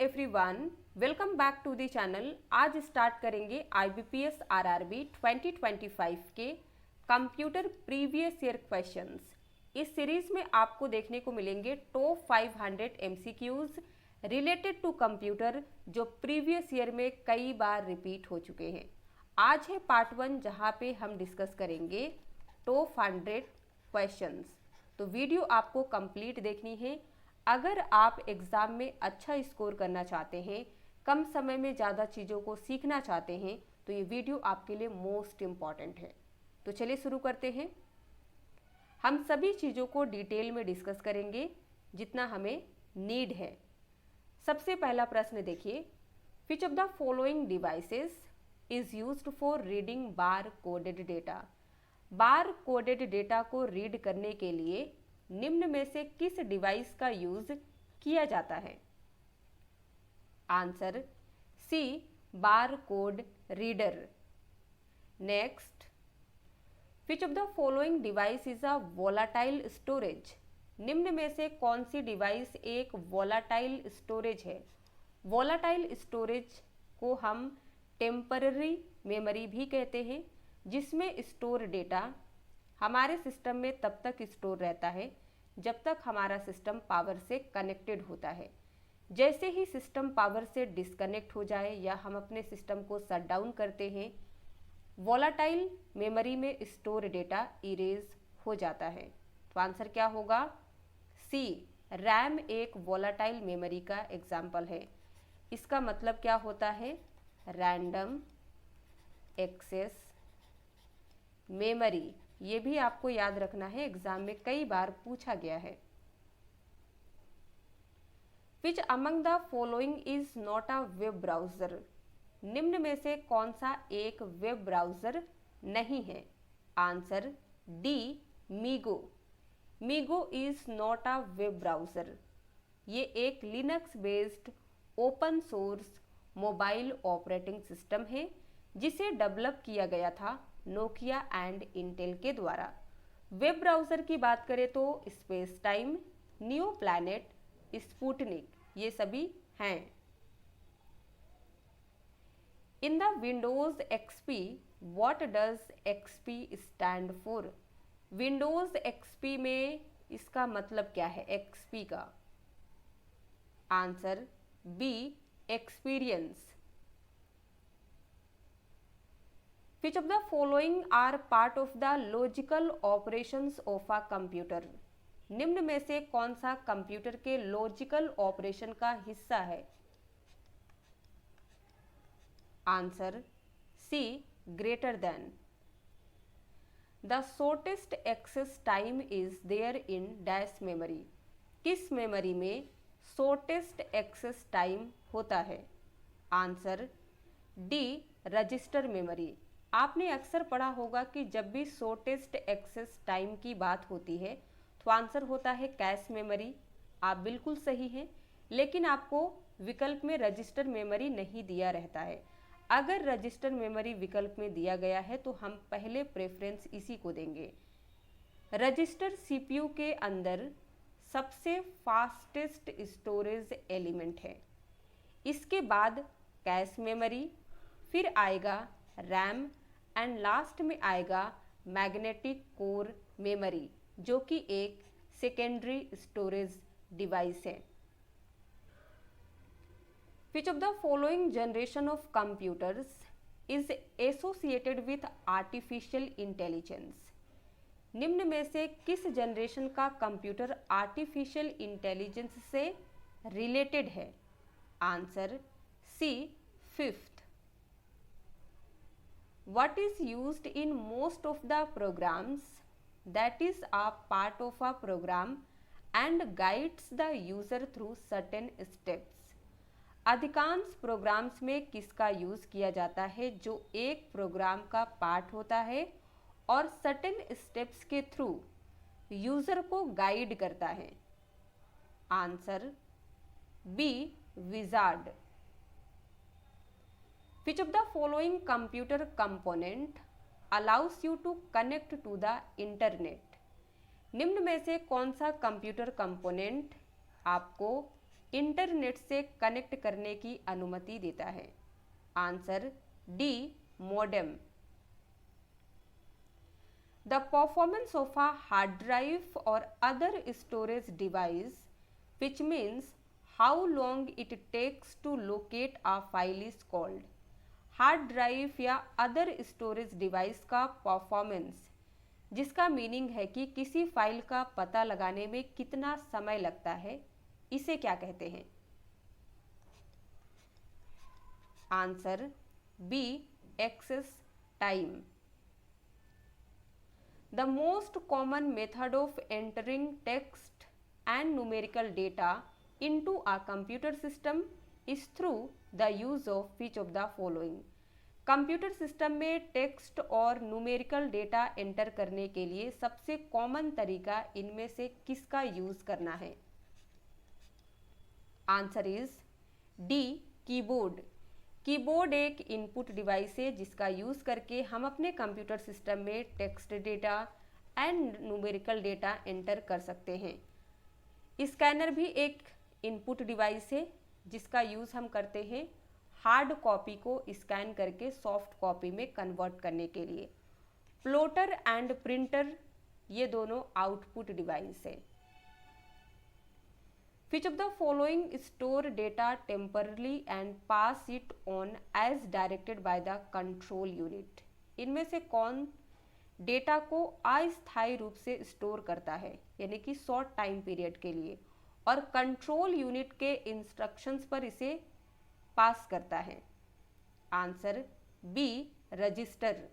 Everyone, welcome back to the channel. आज start करेंगे IBPS RRB 2025 के कंप्यूटर प्रीवियस ईयर क्वेश्चंस। इस series में आपको देखने को मिलेंगे top 500 MCQs related to computer जो प्रीवियस ईयर में कई बार रिपीट हो चुके हैं। आज है पार्ट 1 जहां पे हम डिस्कस करेंगे टॉप 100 क्वेश्चंस। तो वीडियो आपको कंप्लीट देखनी है। अगर आप एग्ज़ाम में अच्छा स्कोर करना चाहते हैं, कम समय में ज़्यादा चीज़ों को सीखना चाहते हैं, तो ये वीडियो आपके लिए मोस्ट इम्पॉर्टेंट है। तो चलिए शुरू करते हैं। हम सभी चीज़ों को डिटेल में डिस्कस करेंगे जितना हमें नीड है। सबसे पहला प्रश्न देखिए, विच of the following devices is used for reading bar coded data. Bar coded data को रीड करने के लिए निम्न में से किस डिवाइस का यूज किया जाता है? Answer C, bar code reader. Next, which of the following device is a volatile storage. निम्न में से कौन सी डिवाइस एक वोलाटाइल स्टोरेज है? वोलाटाइल स्टोरेज को हम टेम्पररी मेमोरी भी कहते हैं, जिसमें स्टोर डेटा हमारे सिस्टम में तब तक स्टोर रहता है जब तक हमारा सिस्टम पावर से कनेक्टेड होता है। जैसे ही सिस्टम पावर से डिस्कनेक्ट हो जाए या हम अपने सिस्टम को शट डाउन करते हैं, वोलाटाइल मेमोरी में स्टोर डेटा इरेज हो जाता है। तो आंसर क्या होगा? सी, रैम एक वोलाटाइल मेमोरी का एग्जाम्पल है। इसका मतलब क्या होता है? Random access memory. ये भी आपको याद रखना है, एग्जाम में कई बार पूछा गया है। विच among the following is not a web browser. निम्न में से कौन सा एक वेब ब्राउजर नहीं है? Answer D, MeeGo. MeeGo is not a web browser. ये एक Linux based open source mobile operating system है जिसे डेवलप किया गया था नोकिया एंड इंटेल के द्वारा। वेब ब्राउज़र की बात करें तो space time, new planet, Sputnik, ये सभी हैं। In the Windows XP, what does XP stand for. Windows XP में इसका मतलब क्या है XP का? Answer B, experience. Which of the following are part of the logical operations of a computer? निम्न में से कौन सा कंप्यूटर के लॉजिकल ऑपरेशन का हिस्सा है? Answer C, greater than. The shortest access time is there in dash memory. किस मेमोरी में शॉर्टेस्ट एक्सेस टाइम होता है? Answer D, register memory. आपने अक्सर पढ़ा होगा कि जब भी शॉर्टेस्ट एक्सेस टाइम की बात होती है तो आंसर होता है कैश मेमोरी। आप बिल्कुल सही हैं, लेकिन आपको विकल्प में रजिस्टर मेमोरी नहीं दिया रहता है। अगर रजिस्टर मेमोरी विकल्प में दिया गया है तो हम पहले प्रेफरेंस इसी को देंगे। रजिस्टर CPU के अंदर सबसे फास्टेस्ट स्टोरेज एलिमेंट है। इसके बाद कैश मेमोरी, फिर आएगा रैम एंड लास्ट में आएगा मैग्नेटिक कोर मेमोरी, जो कि एक सेकेंडरी स्टोरेज डिवाइस है। Which of the following generation of computers is associated with artificial intelligence. निम्न में से किस जनरेशन का कंप्यूटर आर्टिफिशियल इंटेलिजेंस से रिलेटेड है? Answer C, 5th। What is used in most of the programs that is a part of a program and guides the user through certain steps? अधिकांश programmes में किसका use किया जाता है जो एक प्रोग्राम का पार्ट होता है और सर्टेन स्टेप्स के थ्रू यूजर को गाइड करता है? Answer B, wizard. Which of the following computer component allows you to connect to the internet? निम्न में से कौन सा कंप्यूटर कंपोनेंट आपको इंटरनेट से कनेक्ट करने की अनुमति देता है? Answer D, modem. The performance of a hard drive or other storage device, which means how long it takes to locate a file, is called? Hard drive या other storage device का performance, जिसका meaning है कि किसी file का पता लगाने में कितना समय लगता है, इसे क्या कहते हैं? Answer B, access time. The most common method of entering text and numerical data into a computer system is through the use of which of the following? Computer system में टेक्स्ट और न्यूमेरिकल डेटा एंटर करने के लिए सबसे common तरीका इनमें से किसका यूज करना है? Answer is D, keyboard. Keyboard एक इनपुट डिवाइस है जिसका यूज़ करके हम अपने कंप्यूटर सिस्टम में text data and numerical data enter कर सकते हैं। स्कैनर भी एक इनपुट डिवाइस है जिसका यूज़ हम करते हैं हार्ड कॉपी को स्कैन करके सॉफ्ट कॉपी में कन्वर्ट करने के लिए। प्लॉटर एंड प्रिंटर ये दोनों आउटपुट डिवाइस है। Which of the following store data temporarily and pass it on as directed by the control unit? इनमें से कौन डेटा को अस्थायी रूप से स्टोर करता है, यानी कि शॉर्ट टाइम पीरियड के लिए, और कंट्रोल यूनिट के इंस्ट्रक्शंस पर इसे पास करता है? Answer B, register.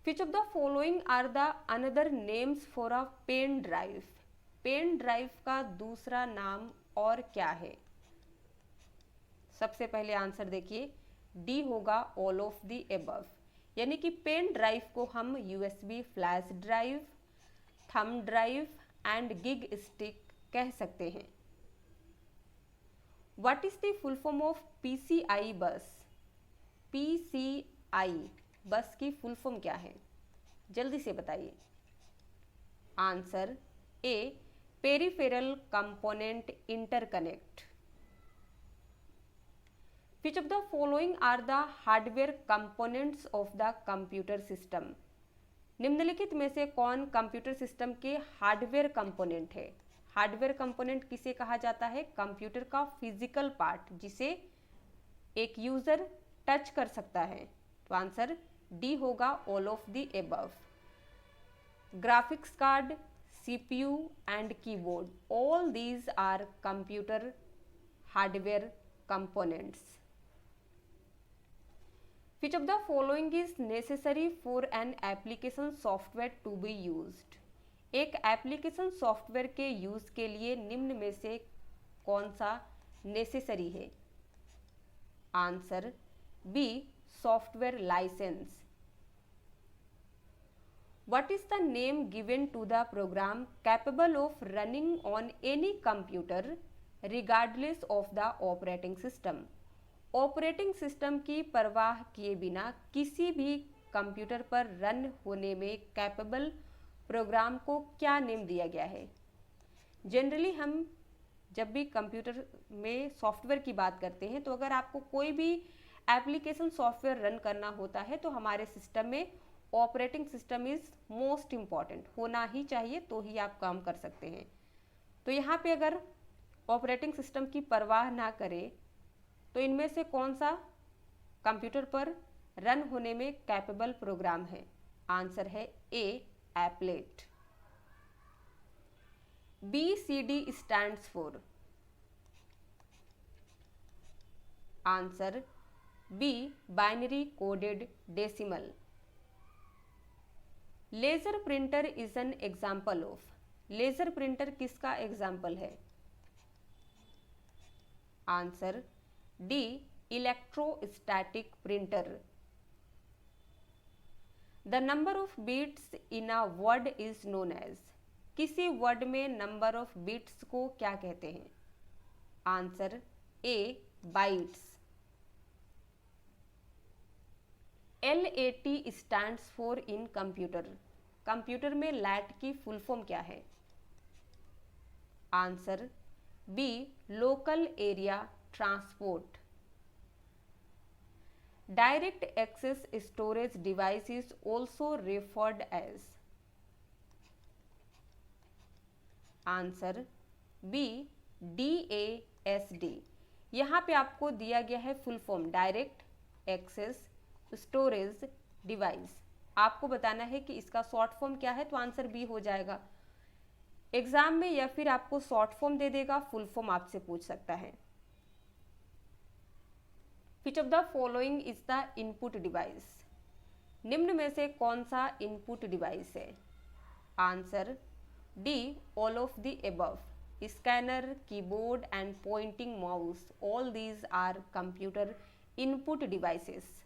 Which of the following are the another names for a pen drive? Pen drive का दूसरा नाम और क्या है? सबसे पहले आंसर देखिए, डी होगा ऑल ऑफ द एबव, यानी कि पेन ड्राइव को हम USB flash drive, thumb drive and gig stick कह सकते हैं। What is the full form of PCI बस? पीसीआई बस की फुल फॉर्म क्या है? जल्दी से बताइए। Answer A, peripheral component interconnect. Which of the following are the hardware components of the computer system? निम्नलिखित में से कौन कंप्यूटर सिस्टम के हार्डवेयर कंपोनेंट है? हार्डवेयर कंपोनेंट किसे कहा जाता है? कंप्यूटर का फिजिकल पार्ट जिसे एक यूजर टच कर सकता है। तो आंसर डी होगा all of the above. Graphics card, CPU and keyboard, all these are computer hardware components. Which of the following is necessary for an application software to be used? एक application software के use के लिए निम्न में से कौन सा necessary है? Answer B, software license. What is the name given to the program capable of running on any computer regardless of the operating system? Operating system की परवाह किए बिना किसी भी कंप्यूटर पर रन होने में कैपेबल प्रोग्राम को क्या नेम दिया गया है? जनरली हम जब भी कंप्यूटर में सॉफ्टवेयर की बात करते हैं तो अगर आपको कोई भी एप्लीकेशन सॉफ्टवेयर रन करना होता है तो हमारे सिस्टम में operating system is most important, होना ही चाहिए, तो ही आप काम कर सकते हैं। तो यहाँ पे अगर ऑपरेटिंग सिस्टम की परवाह ना करें तो इनमें से कौन सा कंप्यूटर पर रन होने में कैपेबल प्रोग्राम है? आंसर है A, applet. BCD stands for? Answer B, binary coded decimal. Laser printer is an example of? Laser printer किसका एग्जाम्पल है? Answer D, electrostatic printer. The number of bits in a word is known as? किसी word में number of bits को क्या कहते हैं? Answer A, bytes. LAT stands for in computer? Computer में LAT की फुल फॉर्म क्या है? Answer B local area transport. Direct access storage device is also referred as. Answer B DASD। यहाँ पे आपको दिया गया है full form direct access storage device. आपको बताना है कि इसका शॉर्ट फॉर्म क्या है, तो आंसर बी हो जाएगा। एग्जाम में या फिर आपको शॉर्ट फॉर्म दे देगा, फुल फॉर्म आपसे पूछ सकता है। Which of the following is the input device. निम्न में से कौन सा इनपुट डिवाइस है? Answer D all of the above. Scanner, keyboard and pointing mouse, all these are computer input devices.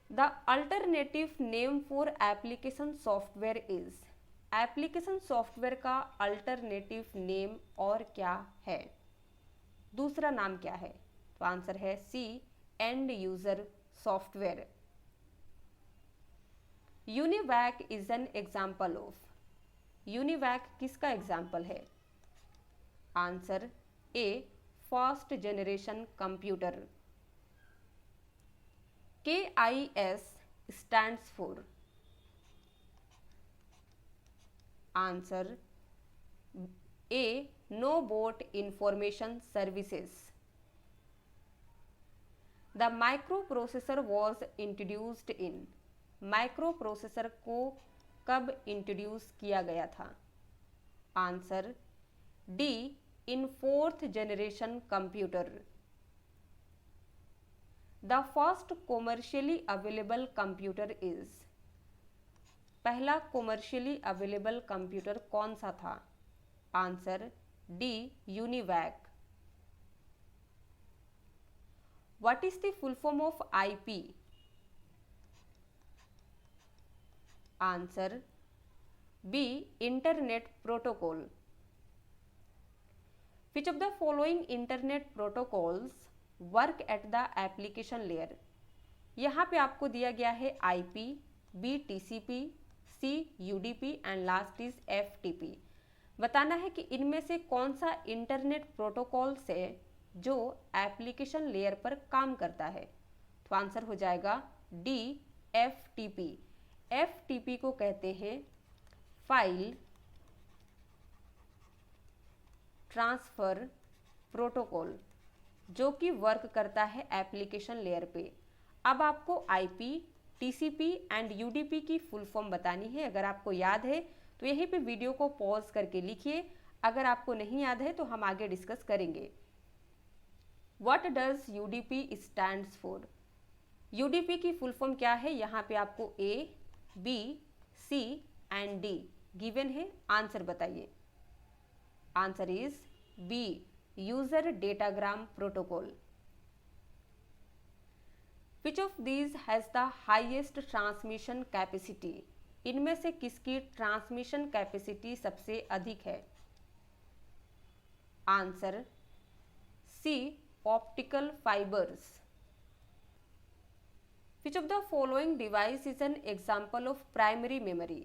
The alternative name for application software is. Application software का alternative name और क्या है? दूसरा नाम क्या है? तो आंसर है C end user software. UNIVAC is an example of. UNIVAC किसका एग्जाम्पल है? Answer A first generation computer. KIS stands for। Answer A knowbot information services. The microprocessor was introduced in. Microprocessor को कब introduce किया गया था? Answer D in fourth generation computer. The first commercially available computer is. पहला commercially available computer कौन सा था? Answer D UNIVAC. What is the full form of IP? Answer B internet protocol. Which of the following internet protocols work at the application layer. यहाँ पे आपको दिया गया है IP, B TCP, C UDP and last is FTP। बताना है कि इनमें से कौन सा इंटरनेट प्रोटोकॉल्स है जो एप्लीकेशन लेयर पर काम करता है। तो आंसर हो जाएगा D FTP। FTP को कहते हैं फाइल ट्रांसफर प्रोटोकॉल, जो कि वर्क करता है एप्लीकेशन लेयर पे। अब आपको IP, TCP एंड UDP की फुल फॉर्म बतानी है। अगर आपको याद है तो यहीं पे वीडियो को पॉज करके लिखिए, अगर आपको नहीं याद है तो हम आगे डिस्कस करेंगे। What does UDP stands for? UDP की फुल फॉर्म क्या है? यहाँ पे आपको A, B, C and D given है। आंसर बताइए। Answer is B user datagram protocol. Which of these has the highest transmission capacity? इनमें से किसकी ट्रांसमिशन कैपेसिटी सबसे अधिक है? Answer C optical fibres. Which of the following device is an example of primary memory?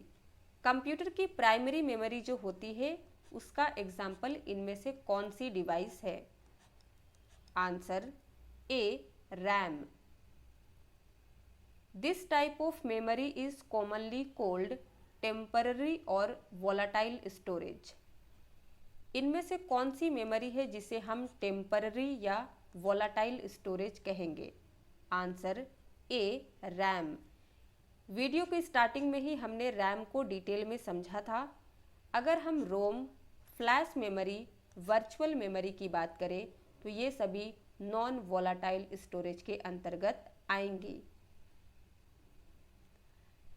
Computer की primary memory जो होती है उसका एग्जाम्पल इनमें से कौन सी डिवाइस है? Answer A RAM. This type of memory is commonly called temporary और वोलाटाइल स्टोरेज। इनमें से कौन सी मेमोरी है जिसे हम टेम्पररी या वोलाटाइल स्टोरेज कहेंगे? Answer A RAM. वीडियो के स्टार्टिंग में ही हमने रैम को डिटेल में समझा था। अगर हम रोम, फ्लैश मेमोरी, वर्चुअल मेमोरी की बात करें तो ये सभी नॉन वोलाटाइल स्टोरेज के अंतर्गत आएंगी।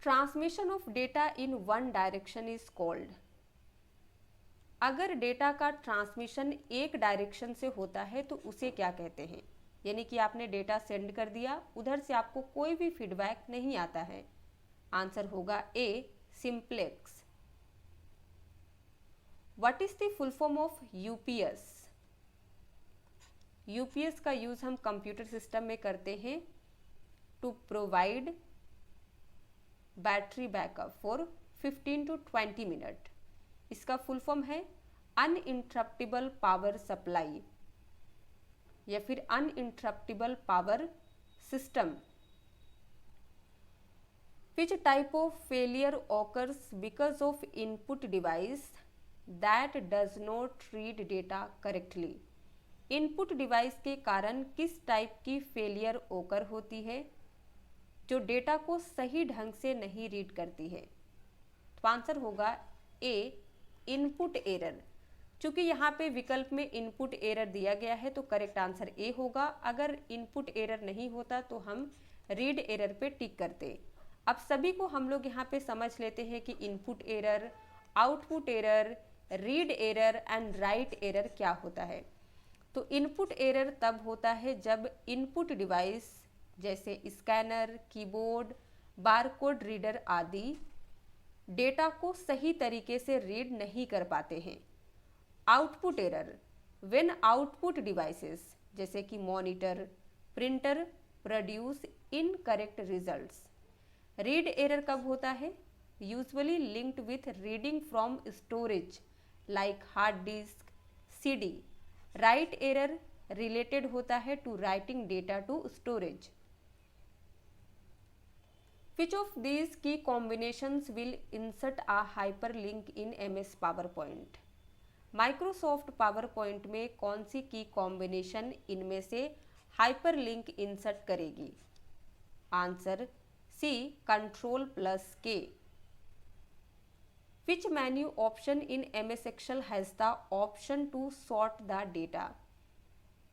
Transmission of data in one direction is called. अगर डेटा का ट्रांसमिशन एक डायरेक्शन से होता है तो उसे क्या कहते हैं? यानी कि आपने डेटा सेंड कर दिया, उधर से आपको कोई भी फीडबैक नहीं आता है। आंसर होगा A simplex. What is the full form of UPS? UPS का यूज हम कंप्यूटर सिस्टम में करते हैं to provide battery backup for 15 to 20 minute. इसका फुल फॉर्म है अनइंटरप्टेबल पावर सप्लाई या फिर uninterruptible power system. Which type of failure occurs because of input device that does not read data correctly? Input device के कारण किस type की failure ओकर होती है जो डेटा को सही ढंग से नहीं रीड करती है? तो आंसर होगा ए, इनपुट एरर। चूंकि यहाँ पे विकल्प में इनपुट एरर दिया गया है तो करेक्ट आंसर ए होगा। अगर इनपुट एरर नहीं होता तो हम रीड एरर पे टिक करते। अब सभी को हम लोग यहाँ पे समझ लेते हैं कि input error, output error, read error and right error क्या होता है। तो इनपुट एरर तब होता है जब इनपुट डिवाइस जैसे स्कैनर, कीबोर्ड, बारकोड रीडर आदि डेटा को सही तरीके से रीड नहीं कर पाते हैं। Output error when output devices जैसे कि monitor, printer produce incorrect results. Read error कब होता है? Usually linked with reading from storage like hard disk, CD. Write error related होता है to writing data to storage. Which of these key combinations will insert a hyperlink in MS PowerPoint? Microsoft PowerPoint में कौन सी की combination इनमें से hyperlink insert करेगी? Answer C, control plus के। Which menu option in MS Excel has the option to sort the data?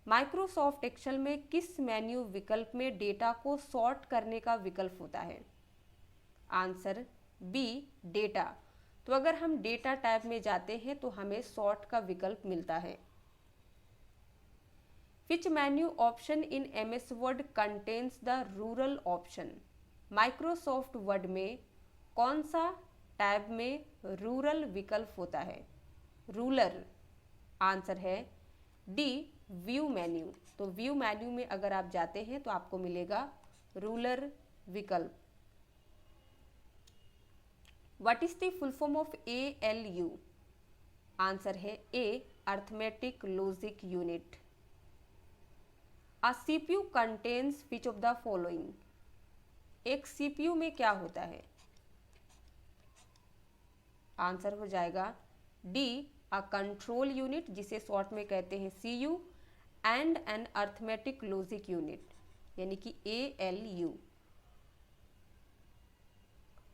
Microsoft Excel में किस menu विकल्प में डेटा को सॉर्ट करने का विकल्प होता है? Answer B, data. तो अगर हम डेटा टैब में जाते हैं तो हमें सॉर्ट का विकल्प मिलता है। विच menu option in MS word contains the rural option? Microsoft word में कौन सा टैब में रूरल विकल्प होता है? रूलर। आंसर है डी, व्यू मेन्यू। तो व्यू मेन्यू में अगर आप जाते हैं तो आपको मिलेगा रूलर विकल्प। What is the full form of ALU? Answer है A, arithmetic logic unit. A CPU contains which of the following? एक CPU में क्या होता है? आंसर हो जाएगा डी, अ कंट्रोल यूनिट जिसे शॉर्ट में कहते हैं CU and an arithmetic logic unit यानी कि ALU।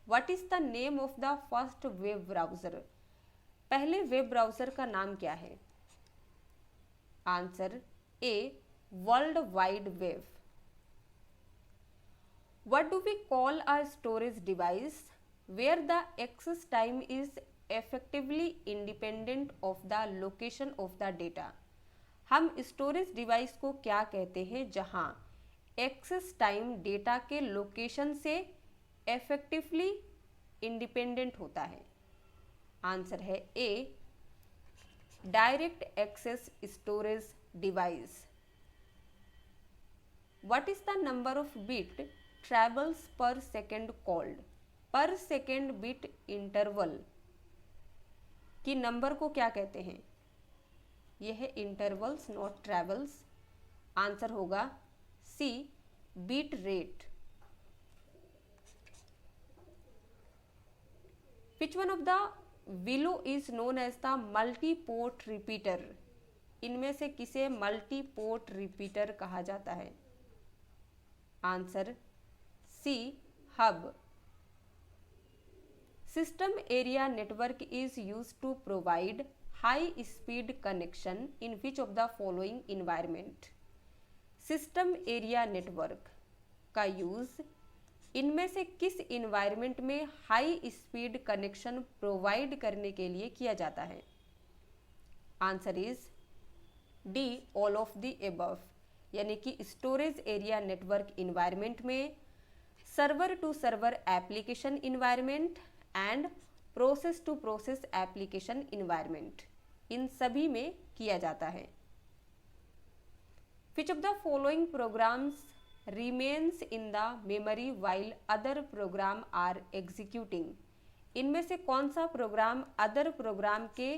What is the name of the first web browser? पहले वेब ब्राउजर का नाम क्या है? Answer A, world wide web. What do we call a storage device where the access time is effectively independent of the location of the data? हम storage device को क्या कहते हैं जहां एक्सेस टाइम डेटा के लोकेशन से effectively independent होता है? आंसर है A, direct access storage device. What is the number of bit travels per second called? Per second bit interval कि नंबर को क्या कहते हैं? यह है इंटरवल्स नॉट ट्रैवल्स। आंसर होगा C, bit rate. Which one of the below is known as the multi port repeater? इनमें से किसे मल्टी पोर्ट रिपीटर कहा जाता है? Answer C, hub. System area network is used to provide high speed connection in which of the following environment? System area network का use इनमें से किस इन्वायरमेंट में हाई स्पीड कनेक्शन प्रोवाइड करने के लिए किया जाता है? Answer is D, all of the above. यानी कि स्टोरेज एरिया नेटवर्क इन्वायरमेंट में, server to server application environment and process to process application environment, इन सभी में किया जाता है। Which of the following programs remains in the memory while other program are executing? इनमें से कौन सा प्रोग्राम अदर प्रोग्राम के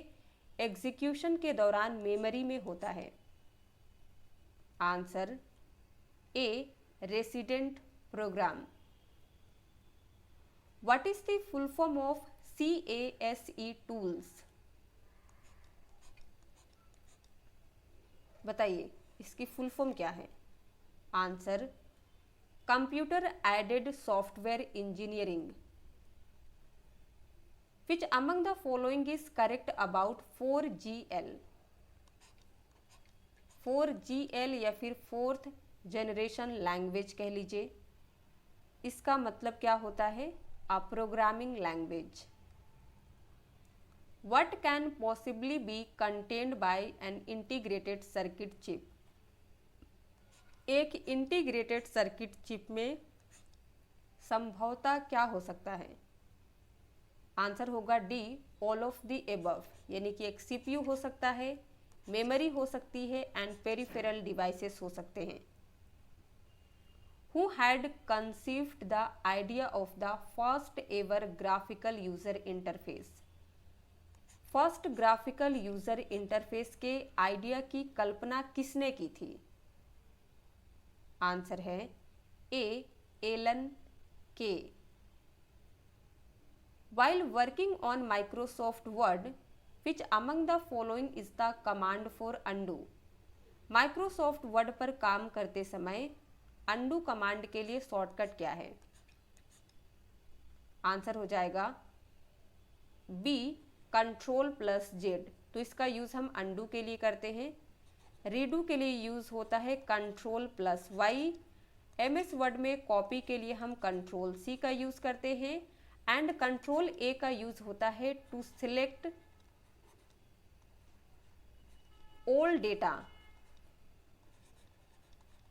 एग्जीक्यूशन के दौरान मेमोरी में होता है? Answer A, resident program. What is the full form of CASE tools? बताइए इसकी फुल फॉर्म क्या है? Answer computer aided software engineering. Which among the following is correct about 4GL? 4GL या फिर फोर्थ जनरेशन लैंग्वेज कह लीजिए। इसका मतलब क्या होता है? A programming language. What can possibly be contained by an integrated circuit chip? एक इंटीग्रेटेड सर्किट चिप में संभवतः क्या हो सकता है? आंसर होगा D, all of the above, यानी कि एक CPU हो सकता है, मेमोरी हो सकती है एंड पेरिफेरल डिवाइसेस हो सकते हैं। Who had conceived the idea of the first ever graphical user interface? First graphical user interface के आइडिया की कल्पना किसने की थी? आंसर है ए, एलन के। While working on Microsoft Word, which among the following is the command for undo? Microsoft word पर काम करते समय undo कमांड के लिए शॉर्टकट क्या है? आंसर हो जाएगा बी, Ctrl+Z। तो इसका यूज हम अनडू के लिए करते हैं। रीडू के लिए यूज होता है Ctrl+Y। MS वर्ड में कॉपी के लिए हम Ctrl+C का यूज करते हैं एंड Ctrl+A का यूज होता है to select all data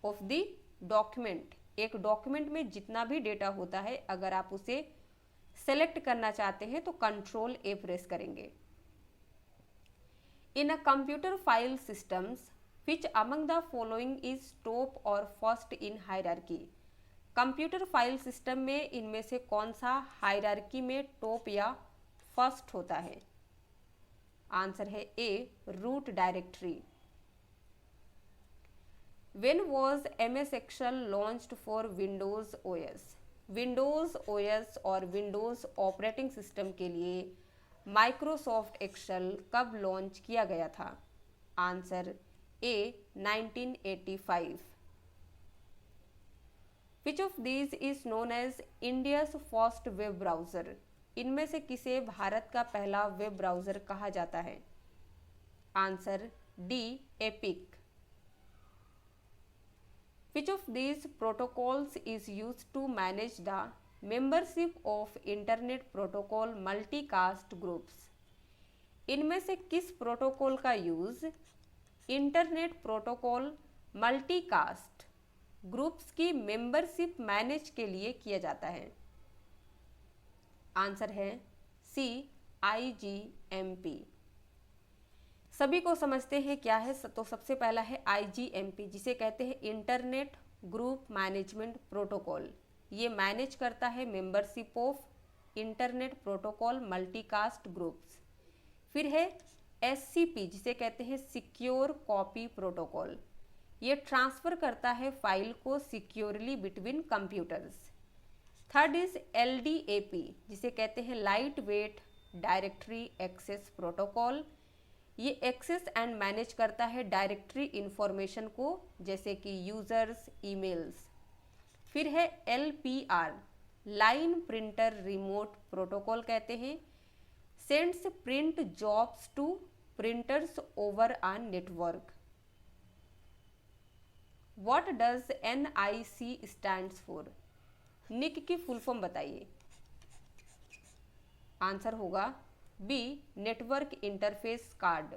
of the document. एक डॉक्यूमेंट में जितना भी डेटा होता है, अगर आप उसे सेलेक्ट करना चाहते हैं तो Ctrl+A प्रेस करेंगे। In a computer file systems which among the following is top or first in hierarchy? Computer file system में इनमें से कौन सा हायरार्की में टॉप या फर्स्ट होता है? आंसर है A, root directory. When was MS Excel launched for Windows OS? Windows OS और विंडोज़ ऑपरेटिंग सिस्टम के लिए माइक्रोसॉफ्ट एक्सेल कब लॉन्च किया गया था? Answer A, 1985। Which of these is known as India's first web browser? इनमें से किसे भारत का पहला वेब ब्राउज़र कहा जाता है? Answer D, epic. Which of these protocols is used to manage the membership of Internet Protocol multicast groups? इनमें से किस प्रोटोकॉल का use internet protocol multicast groups की मेंबरशिप मैनेज के लिए किया जाता है? आंसर है सी, IGMP। सभी को समझते हैं क्या है। तो सबसे पहला है IGMP, जिसे कहते हैं इंटरनेट ग्रुप मैनेजमेंट प्रोटोकॉल। ये मैनेज करता है membership of internet protocol multicast groups. फिर है SCP, जिसे कहते हैं सिक्योर कॉपी प्रोटोकॉल। ये ट्रांसफर करता है फाइल को securely between computers. Third is LDAP, जिसे कहते हैं light weight directory access protocol. ये एक्सेस एंड मैनेज करता है डायरेक्टरी इंफॉर्मेशन को, जैसे कि यूजर्स, ईमेल्स। फिर है LPR, line printer remote protocol कहते हैं, sends print jobs to printers over a network. What does NIC stands for? NIC की फुल फॉर्म बताइए। आंसर होगा B, network interface card.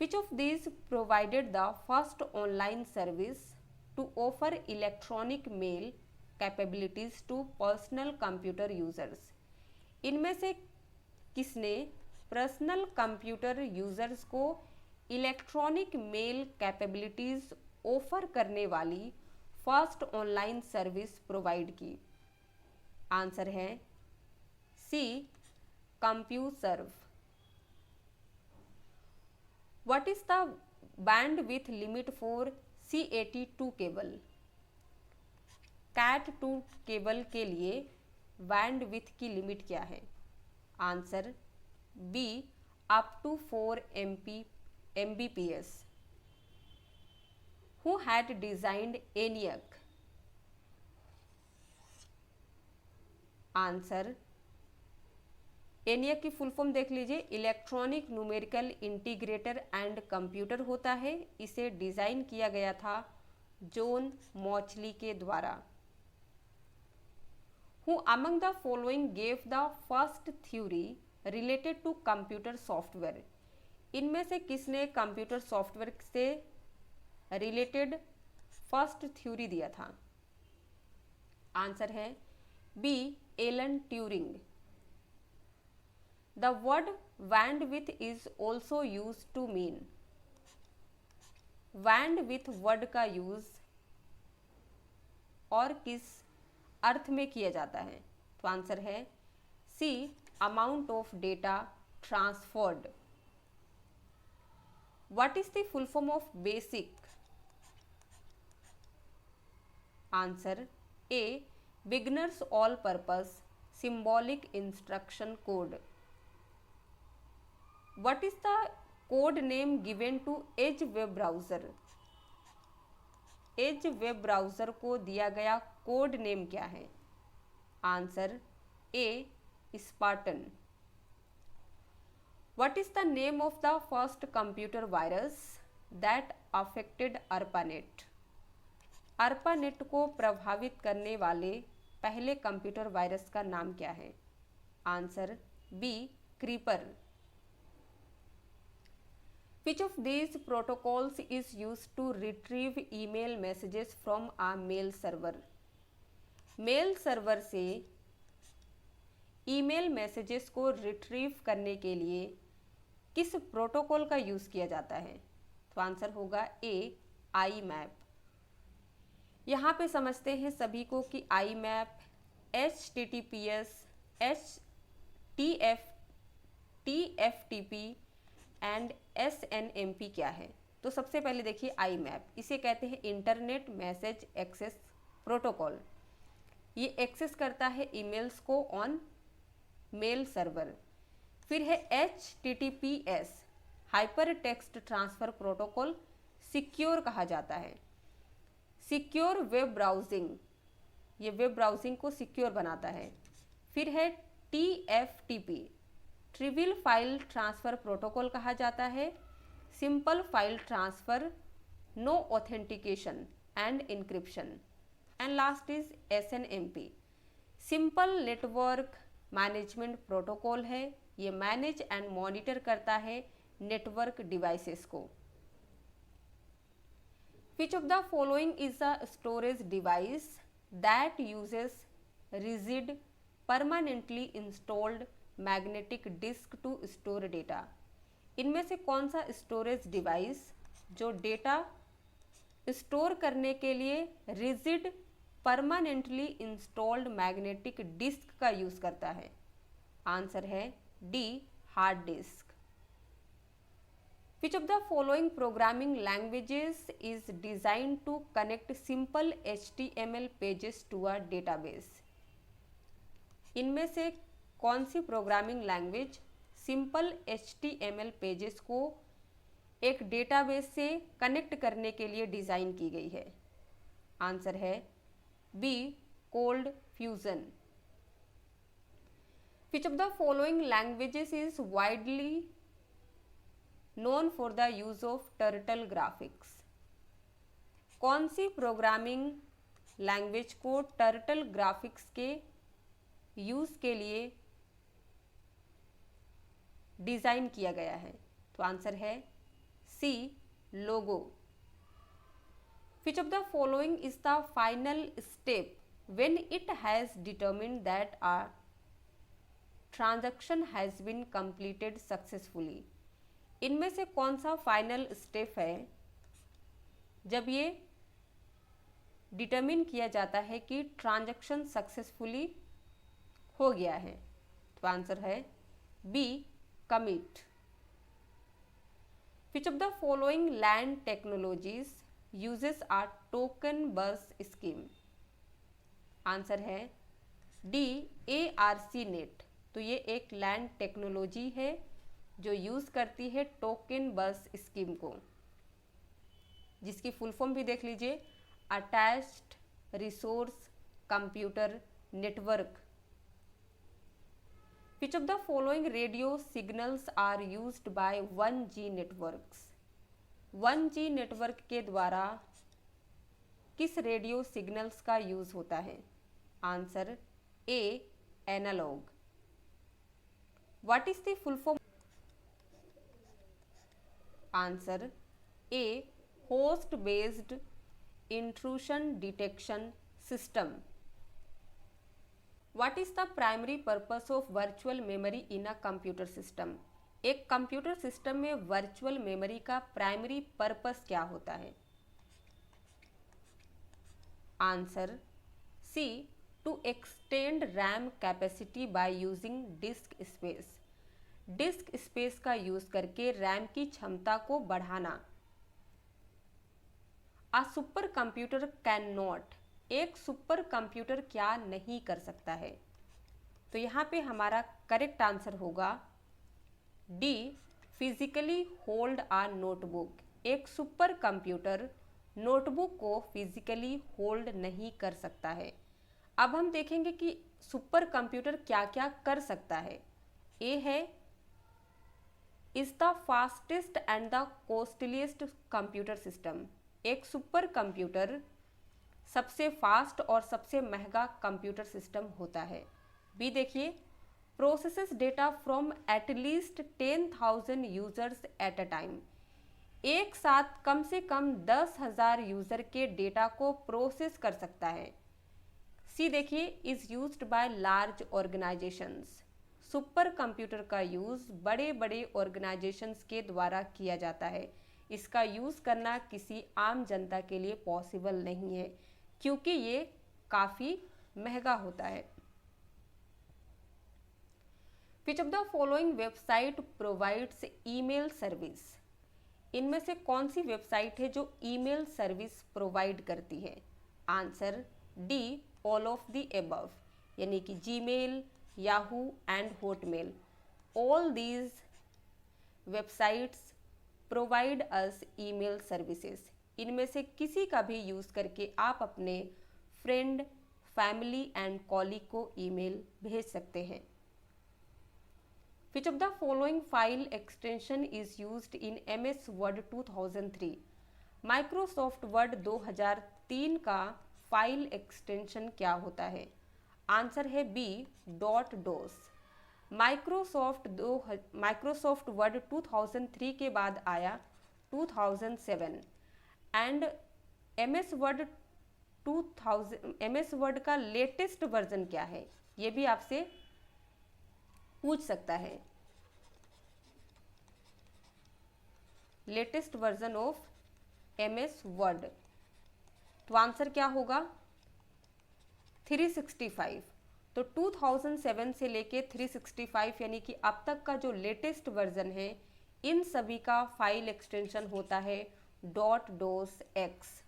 Which of these provided the first online service to offer electronic mail capabilities to personal computer users? इनमें से किसने personal computer users को electronic mail capabilities offer करने वाली first online service provide की? Answer है C, CompuServe। What is the bandwidth limit for CAT2 cable? CAT2 cable के लिए बैंडविड्थ की लिमिट क्या है? Answer B, up to 4 Mbps. Who had designed ENIAC? आंसर ENIAC की फुल फॉर्म देख लीजिए, electronic numerical integrator and computer होता है। इसे डिजाइन किया गया था जॉन मॉचली के द्वारा। Who among the following gave the first theory related to computer software? इनमें से किसने कंप्यूटर सॉफ्टवेयर से रिलेटेड फर्स्ट थ्योरी दिया था? आंसर है B, Alan Turing. The word bandwidth is also use to mean. Bandwidth word का use और किस अर्थ में किया जाता है? तो आंसर है C, amount of data transferred. What is the full form of BASIC? Answer A, beginners all purpose symbolic instruction code. What is the code name given to Edge web browser? Edge web browser को दिया गया code name क्या है? Answer A, Spartan. What is the name of the first computer virus that affected ARPANET? ARPANET को प्रभावित करने वाले पहले कंप्यूटर वायरस का नाम क्या है? Answer B, creeper. Which of these protocols is used to retrieve email messages from a mail server? Mail server से ईमेल मैसेजेस को रिट्रीव करने के लिए किस प्रोटोकॉल का यूज़ किया जाता है? तो आंसर होगा ए, IMAP। यहाँ पे समझते हैं सभी को कि IMAP, HTTPS, TFTP and SNMP क्या है? तो सबसे पहले देखिए IMAP, इसे कहते हैं इंटरनेट मैसेज एक्सेस प्रोटोकॉल। ये एक्सेस करता है ईमेल्स को ऑन मेल सर्वर। फिर है HTTPS, hyper text transfer protocol, secure कहा जाता है। सिक्योर वेब ब्राउजिंग, ये वेब ब्राउजिंग को सिक्योर बनाता है। फिर है TFTP, trivial file transfer protocol कहा जाता है। Simple file transfer, no authentication and encryption. And last is SNMP, simple network management protocol है। ये मैनेज एंड मॉनिटर करता है नेटवर्क डिवाइसेस को। Which of the following is a storage device that uses rigid permanently installed magnetic disk to store data? इनमें से कौन सा storage device जो डेटा स्टोर करने के लिए rigid permanently installed magnetic disk का यूज करता है? आंसर है D, hard disk. Which of the following programming languages is design to connect simple HTML pages to a database? इनमें से कौन सी programming language simple HTML pages को एक डेटाबेस से कनेक्ट करने के लिए डिज़ाइन की गई है? आंसर है B, cold fusion. Which of the following languages is widely known for the use of turtle graphics? कौन सी प्रोग्रामिंग लैंग्वेज को टर्टल ग्राफिक्स के यूज के लिए डिज़ाइन किया गया है? तो आंसर है सी, लोगो। Which of the following is the final step when it has determined that a transaction has been completed successfully? इनमें से कौन सा फाइनल स्टेप है जब ये डिटरमिन किया जाता है कि ट्रांजैक्शन सक्सेसफुली हो गया है? तो आंसर है B, commit. Which of the following land technologies uses a token bus scheme? Answer है डी, ARC नेट। तो ये एक लैंड टेक्नोलॉजी है जो यूज करती है टोकन बस स्कीम को, जिसकी फुल फॉर्म भी देख लीजिए, attached resource computer network. Which of the following radio signals are used by 1G networks? 1G network के द्वारा किस रेडियो सिग्नल्स का यूज होता है? Answer A, analog. What is the full form? Answer A, host based intrusion detection system. What is the primary purpose of virtual memory in a computer system? एक computer system में virtual memory का primary purpose क्या होता है? Answer C, to extend RAM capacity by using disk space. Disk space का use करके RAM की क्षमता को बढ़ाना। A super computer can not, एक सुपर कंप्यूटर क्या नहीं कर सकता है? तो यहाँ पे हमारा करेक्ट आंसर होगा D, physically hold a notebook. एक सुपर कंप्यूटर नोटबुक को फिजिकली होल्ड नहीं कर सकता है। अब हम देखेंगे कि सुपर कंप्यूटर क्या क्या कर सकता है। ए है, is the fastest and the costliest computer system. एक सुपर कंप्यूटर सबसे फास्ट और सबसे महंगा कंप्यूटर सिस्टम होता है। बी देखिए, processes data from at least 10,000 users at a time. एक साथ कम से कम 10,000 यूजर के डेटा को प्रोसेस कर सकता है। सी देखिए, is used by large organisations. Super computer का यूज बड़े बड़े ऑर्गेनाइजेशंस के द्वारा किया जाता है। इसका यूज करना किसी आम जनता के लिए पॉसिबल नहीं है, क्योंकि ये काफी महंगा होता है। Which of the following website provides email service? इनमें से कौन सी वेबसाइट है जो ईमेल सर्विस प्रोवाइड करती है? Answer D, all of the above, यानी कि Gmail, Yahoo and Hotmail. All these websites provide us email services. इनमें से किसी का भी यूज़ करके आप अपने फ्रेंड, फैमिली एंड कॉलीग को ईमेल भेज सकते हैं। Which of the following file extension is used in MS Word 2003? Microsoft Word 2003 का फाइल एक्सटेंशन क्या होता है? आंसर है B, dot dos. Microsoft Word 2003 के बाद आया 2007 एंड MS वर्ड का लेटेस्ट वर्जन क्या है, ये भी आपसे पूछ सकता है। Latest version of MS word, तो आंसर क्या होगा? 365। तो 2007 से लेके 365 यानी कि अब तक का जो लेटेस्ट वर्जन है, इन सभी का फाइल एक्सटेंशन होता है .DOS-X।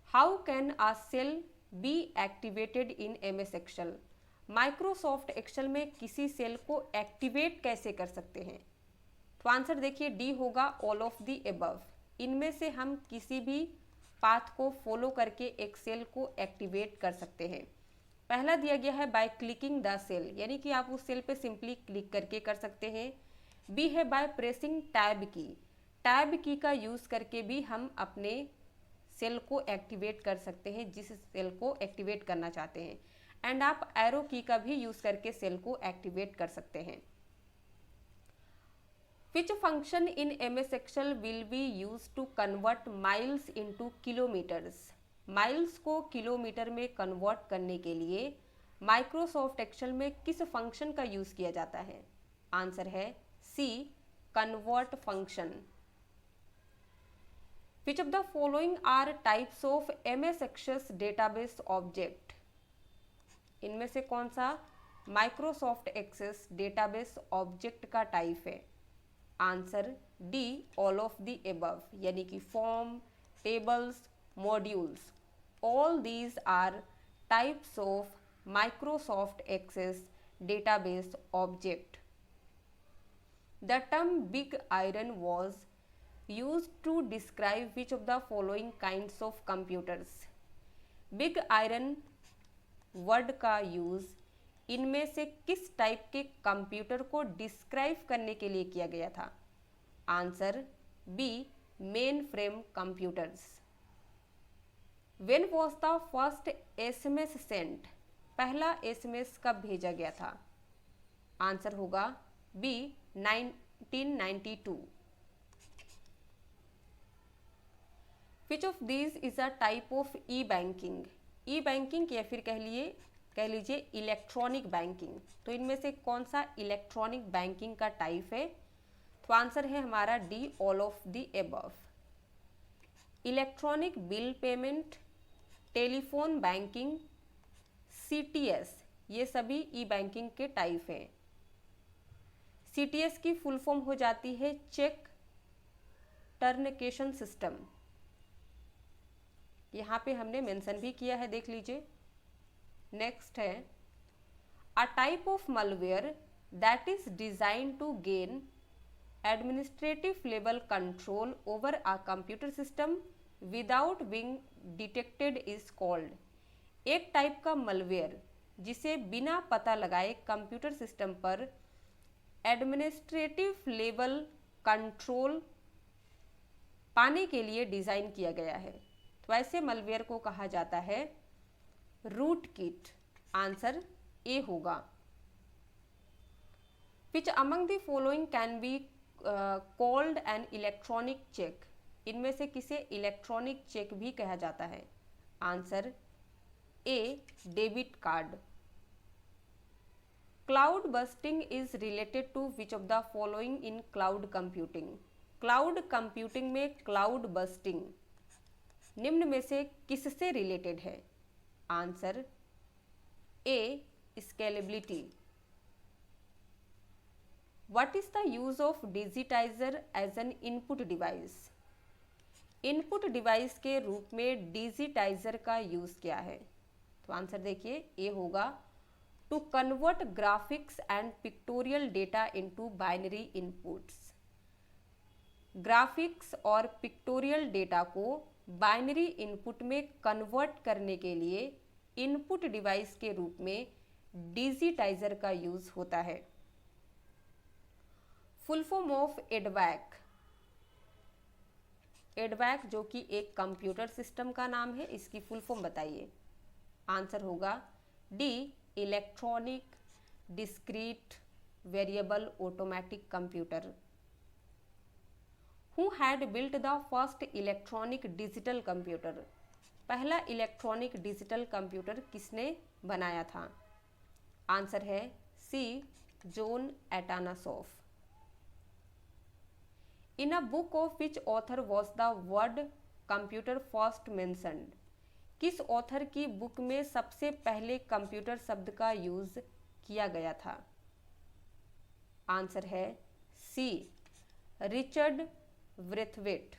How can a cell be activated in MS Excel? Microsoft Excel में किसी सेल को एक्टिवेट कैसे कर सकते हैं? तो आंसर देखिए डी होगा, ऑल ऑफ द एबव। इनमें से हम किसी भी पाथ को फॉलो करके एक सेल को एक्टिवेट कर सकते हैं। पहला दिया गया है बाय क्लिकिंग द सेल, यानी कि आप उस सेल पे सिंपली क्लिक करके कर सकते हैं। बी है बाय प्रेसिंग टैब की। टैब की का यूज करके भी हम अपने सेल को एक्टिवेट कर सकते हैं, जिस सेल को एक्टिवेट करना चाहते हैं। एंड आप एरो की का भी यूज करके सेल को एक्टिवेट कर सकते हैं। Which function in MS Excel will be used to convert miles into kilometers? Miles को किलोमीटर में कन्वर्ट करने के लिए माइक्रोसॉफ्ट एक्सेल में किस फंक्शन का यूज किया जाता है? आंसर है C, convert function. Which of the following are types of MS Access database object? इनमें से कौन सा माइक्रोसॉफ्ट एक्सेस डेटाबेस ऑब्जेक्ट का टाइप है? Answer D all of the above, यानी कि form, tables, modules, all these are types of Microsoft Access database object. The term big iron was used to describe which of the following kinds of computers. Big iron word का use इनमें से किस type के computer को describe करने के लिए किया गया था? Answer B mainframe computers. When was the first SMS sent? पहला एसएमएस कब भेजा गया था? आंसर होगा B 1992. Which of these is a type of e-banking? E-banking या फिर कह लीजिए इलेक्ट्रॉनिक बैंकिंग. तो इनमें से कौन सा इलेक्ट्रॉनिक बैंकिंग का टाइप है? तो आंसर है हमारा D all of the above. Electronic bill payment, telephone banking, CTS, ये सभी ई बैंकिंग के टाइप हैं. CTS की फुल फॉर्म हो जाती है चेक टर्नकेशन सिस्टम. यहाँ पे हमने मेंशन भी किया है, देख लीजिए. नेक्स्ट है a type of malware that is design to gain administrative level control over a computer system without being detected is called. एक टाइप का मलवेयर जिसे बिना पता लगाए कंप्यूटर सिस्टम पर एडमिनिस्ट्रेटिव लेवल कंट्रोल पाने के लिए डिज़ाइन किया गया है, तो ऐसे मलवेयर को कहा जाता है रूट किट. आंसर ए होगा. Which among the following can be called an electronic check? इनमें से किसे इलेक्ट्रॉनिक चेक भी कहा जाता है? Answer A debit card. Cloud bursting is related to which of the following in cloud computing? Cloud computing में cloud bursting निम्न में से किससे रिलेटेड है? Answer A scalability. What is the use of digitizer as an input device? Input device के रूप में digitiser का यूज क्या है? तो आंसर देखिए ए होगा to convert graphics and pictorial data into binary inputs. Graphics और पिक्टोरियल डेटा को बाइनरी इनपुट में कन्वर्ट करने के लिए इनपुट डिवाइस के रूप में डिजिटाइजर का यूज होता है. Full form of EDVAC. EDVAC जो कि एक कंप्यूटर सिस्टम का नाम है, इसकी फुल फॉर्म बताइए. आंसर होगा D electronic discrete variable automatic computer. Who had built the first electronic digital computer? पहला इलेक्ट्रॉनिक डिजिटल कंप्यूटर किसने बनाया था? आंसर है C John Atanasoff. In a book of which author was the word computer first mentioned? किस author की book में सबसे पहले कंप्यूटर शब्द का यूज किया गया था? आंसर है C Richard Braithwaite.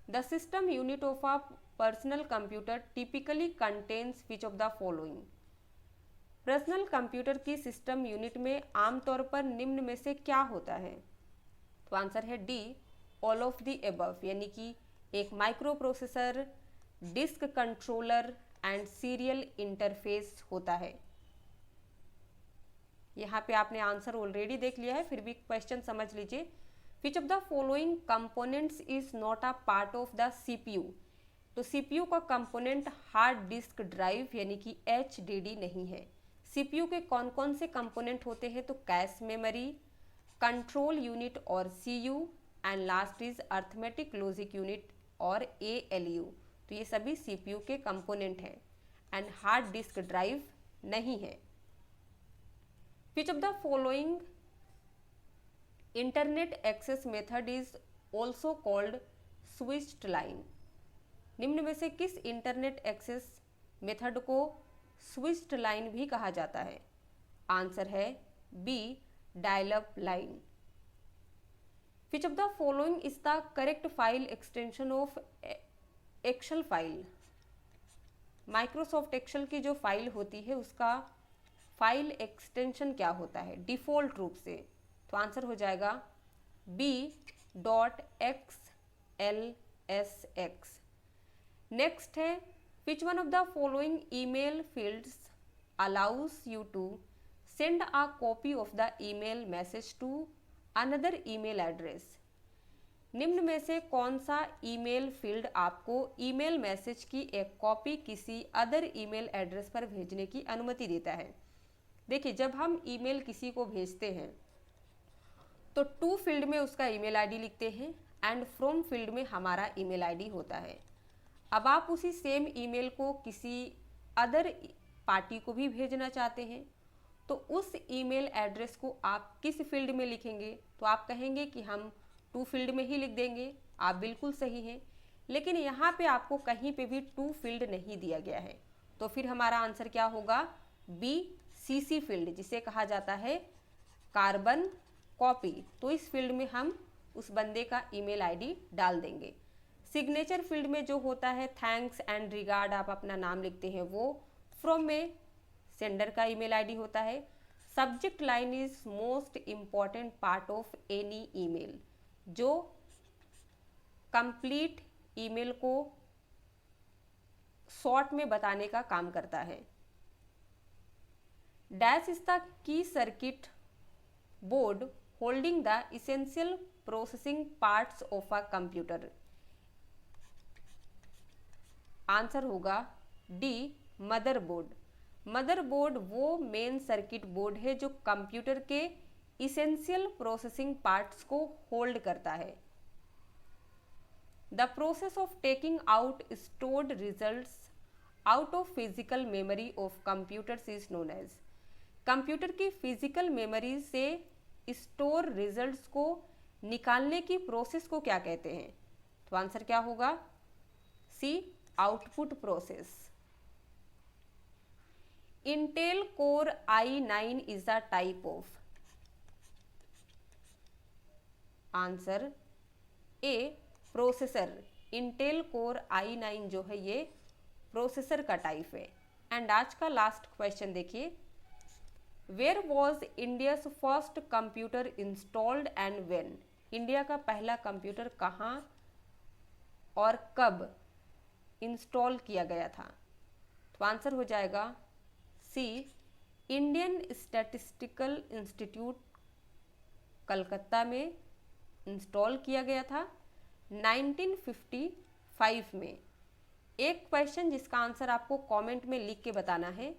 The system unit of a personal computer typically contains which of the following? Personal computer की सिस्टम यूनिट में आमतौर पर निम्न में से क्या होता है? तो आंसर है D all of the above, यानी कि एक micro processor, disk controller and serial interface होता है. यहाँ पे आपने आंसर ऑलरेडी देख लिया है, फिर भी क्वेश्चन समझ लीजिए. विच of the following components is not a part of the CPU? तो सीपीयू का कंपोनेंट हार्ड डिस्क ड्राइव यानी कि HDD नहीं है. सीपीयू के कौन कौन से कंपोनेंट होते हैं? तो कैश मेमोरी, कंट्रोल यूनिट और CU and last is arithmetic logic unit और ALU. तो ये सभी CPU के कंपोनेंट हैं एंड हार्ड डिस्क ड्राइव नहीं है. Which of the following internet access method is also called switched line? निम्न में से किस इंटरनेट एक्सेस मेथड को स्विच्ड लाइन भी कहा जाता है? आंसर है B dial up line. Which of the following is the correct file extension of Excel file. Microsoft Excel की जो फाइल होती है उसका फाइल एक्सटेंशन क्या होता है डिफ़ॉल्ट रूप से? तो आंसर हो जाएगा b.xlsx। नेक्स्ट है which one of the following email fields allows you to send a copy of the email message to another email address. निम्न में से कौन सा ईमेल फील्ड आपको ईमेल मैसेज की एक कॉपी किसी अदर ईमेल एड्रेस पर भेजने की अनुमति देता है? देखिए, जब हम ईमेल किसी को भेजते हैं तो टू फील्ड में उसका ईमेल आईडी लिखते हैं एंड फ्रॉम फील्ड में हमारा ईमेल आईडी होता है। अब आप उसी सेम ईमेल को किसी अदर पार्टी को भी भेजना चाहते हैं तो उस ईमेल एड्रेस को आप किस फील्ड में लिखेंगे? तो आप कहेंगे कि हम टू फील्ड में ही लिख देंगे। आप बिल्कुल सही हैं, लेकिन यहाँ पे आपको कहीं पे भी टू फील्ड नहीं दिया गया है, तो फिर हमारा आंसर क्या होगा? बी सीसी फील्ड, जिसे कहा जाता है कार्बन कॉपी। तो इस फील्ड में हम उस बंदे का ईमेल आईडी डाल देंगे। सिग्नेचर फील्ड में जो होता है थैंक्स एंड रिगार्ड, आप अपना नाम लिखते हैं, वो फ्रॉम में सेंडर का ईमेल आईडी होता है। Subject line is most important part of any email, जो कंप्लीट ईमेल को शॉर्ट में बताने का काम करता है। Dash is the key circuit board holding the essential processing parts of a computer. Answer होगा डी मदरबोर्ड। मदरबोर्ड वो मेन सर्किट बोर्ड है जो कंप्यूटर के इसेंशियल प्रोसेसिंग पार्ट्स को होल्ड करता है। The process of taking out stored results out of physical memory of computers is known as. Computer की physical memory से स्टोर रिजल्ट्स को निकालने की प्रोसेस को क्या कहते हैं? तो आंसर क्या होगा? C output process. Intel core i9 is the type of. Answer A processor. Intel core i9 जो है ये प्रोसेसर का टाइप है। एंड आज का लास्ट क्वेश्चन देखिए, where was India's first computer installed and when. India का पहला कंप्यूटर कहाँ और कब इंस्टॉल किया गया था? तो आंसर हो जाएगा सी इंडियन स्टैटिस्टिकल इंस्टीट्यूट कलकत्ता में इंस्टॉल किया गया था 1955 में। एक क्वेश्चन जिसका आंसर आपको कमेंट में लिख के बताना है,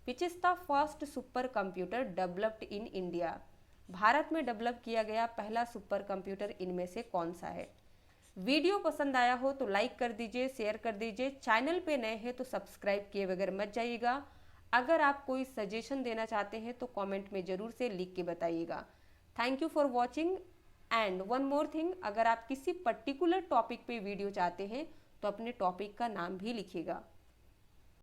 which is the first super computer developed in India. Bharat में डेवलप किया गया पहला सुपर कंप्यूटर इनमें से कौन सा है? वीडियो पसंद आया हो तो लाइक कर दीजिए, शेयर कर दीजिए। चैनल पे नए हैं तो सब्सक्राइब किए बगैर मत जाइएगा। अगर आप कोई सजेशन देना चाहते हैं तो कमेंट में ज़रूर से लिख के बताइएगा। Thank you for watching. And one more thing, अगर आप किसी पर्टिकुलर टॉपिक पे वीडियो चाहते हैं तो अपने टॉपिक का नाम भी लिखिएगा।